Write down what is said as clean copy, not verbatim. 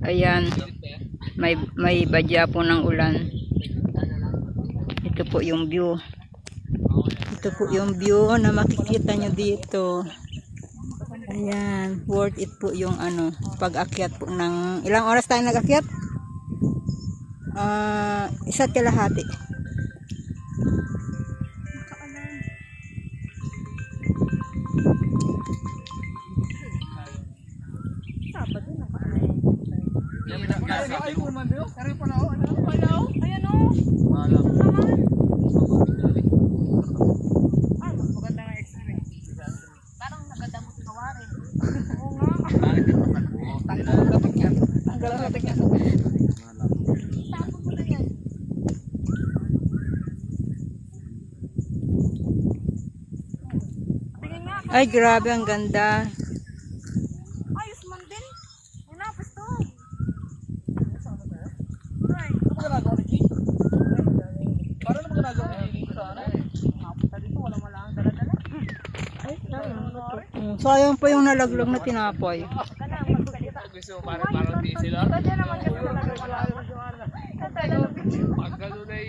Ayan, may badya po ng ulan. Ito po yung view. Ito po yung view na makikita nyo dito. Ayan, worth it po yung pag-akyat po ng, ilang oras tayo nag-akyat? 1.5 kalahati. Ay, grabe, ang ganda. Ayos man din. Wala, pasto. Para naman ginagawa dito sa ano? Napunta dito, walang malang dala-dala. Sayang po yung nalaglag na tinapoy. Gusto mo parang di sila? Pwede naman kasi talaga wala. Pag gano'n ay